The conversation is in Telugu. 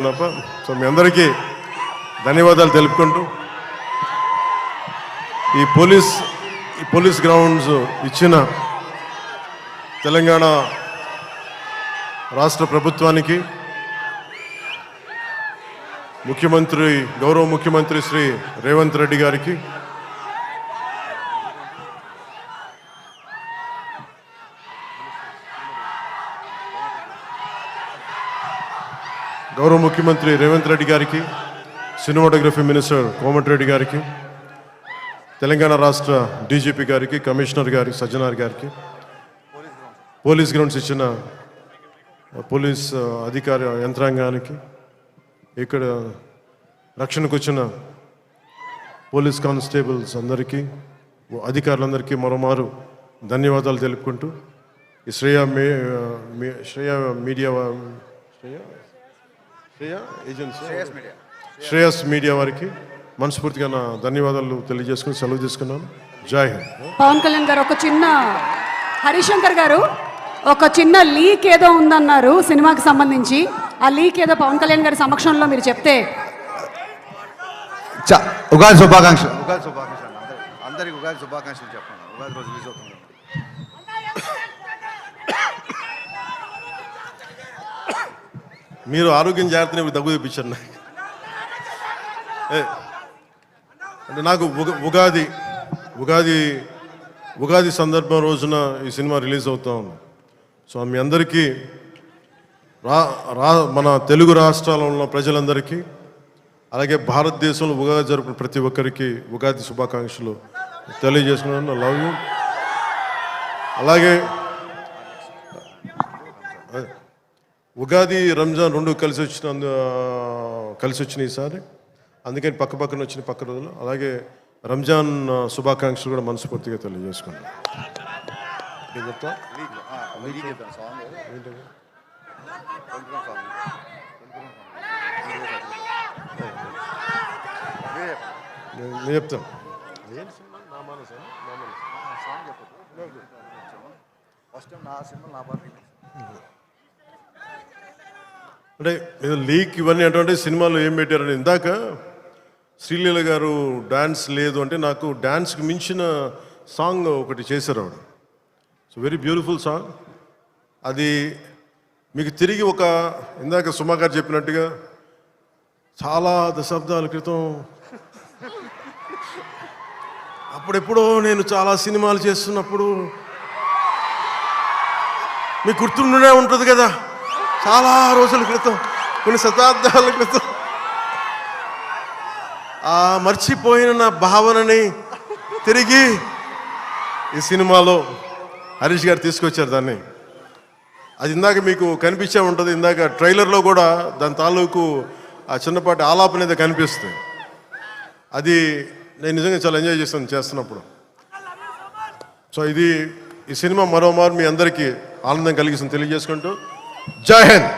సో మీ అందరికీ ధన్యవాదాలు తెలుపుకుంటూ ఈ పోలీస్ గ్రౌండ్స్ ఇచ్చిన తెలంగాణ రాష్ట్ర ప్రభుత్వానికి గౌరవ ముఖ్యమంత్రి శ్రీ రేవంత్ రెడ్డి గారికి సినిమాటోగ్రఫీ మినిస్టర్ కోమటిరెడ్డి గారికి, తెలంగాణ రాష్ట్ర డీజీపీ గారికి, కమిషనర్ గారికి, సజ్జనార్ గారికి, పోలీస్ గ్రౌండ్స్ ఇచ్చిన పోలీస్ అధికార యంత్రాంగానికి, ఇక్కడ రక్షణకు వచ్చిన పోలీస్ కానిస్టేబుల్స్ అందరికీ, అధికారులందరికీ మరోమారు ధన్యవాదాలు తెలుపుకుంటూ ఈ శ్రేయస్ మీడియా వారికి మనస్ఫూర్తిగా నా ధన్యవాదాలు తెలియజేసుకుని సెలవు తీసుకున్నాను. జై హింద్. పవన్ కళ్యాణ్ గారు హరిశంకర్ గారు ఒక చిన్న లీక్ ఏదో ఉందన్నారు సినిమాకి సంబంధించి. ఆ లీక్ ఏదో పవన్ కళ్యాణ్ గారి సమక్షంలో మీరు చెప్తే. ఉగాది శుభాకాంక్షలు. అందరికి ఉగాది శుభాకాంక్షలు చెప్పండి. ఉగాది రోజు రిలీజ్ అవుతుంది. మీరు ఆరోగ్యం జాగ్రత్తని దగ్గు తెప్పించారు అంటే నాకు ఉగాది సందర్భం రోజున ఈ సినిమా రిలీజ్ అవుతా ఉంది. సో మీ అందరికీ మన తెలుగు రాష్ట్రాల్లో ఉన్న ప్రజలందరికీ, అలాగే భారతదేశంలో ఉగాది జరుపుకున్న ప్రతి ఒక్కరికి ఉగాది శుభాకాంక్షలు తెలియజేస్తున్నాను. Love you. అలాగే ఉగాది రంజాన్ రెండు కలిసి వచ్చిన ఈసారి, అందుకని పక్కన వచ్చిన పక్క రోజులు. అలాగే రంజాన్ శుభాకాంక్షలు కూడా మనస్ఫూర్తిగా తెలియజేసుకున్నాను. నేను చెప్తాను. అంటే లీక్ ఇవన్నీ అంటే సినిమాలో ఏం పెట్టారని. ఇందాక శ్రీలీల గారు డ్యాన్స్ లేదు అంటే నాకు డ్యాన్స్కి మించిన సాంగ్ ఒకటి చేశారు ఆవిడ. So very beautiful song. అది మీకు తిరిగి ఇందాక సుమా గారు చెప్పినట్టుగా చాలా దశాబ్దాల క్రితం అప్పుడెప్పుడో నేను చాలా సినిమాలు చేస్తున్నప్పుడు మీకు గుర్తుండే ఉంటుంది కదా, చాలా రోజుల క్రితం, కొన్ని శతాబ్దాల క్రితం ఆ మర్చిపోయిన నా భావనని తిరిగి ఈ సినిమాలో హరీష్ గారు తీసుకొచ్చారు దాన్ని. అది ఇందాక మీకు కనిపించే ఉంటుంది. ఇందాక ట్రైలర్లో కూడా దాని తాలూకు ఆ చిన్నపాటి ఆలాపన అనేది కనిపిస్తుంది. అది నేను నిజంగా చాలా ఎంజాయ్ చేస్తున్నప్పుడు. సో ఈ సినిమా మరోమారు మీ అందరికీ ఆనందం కలిగిస్తుంది తెలియజేసుకుంటూ జై హింద్.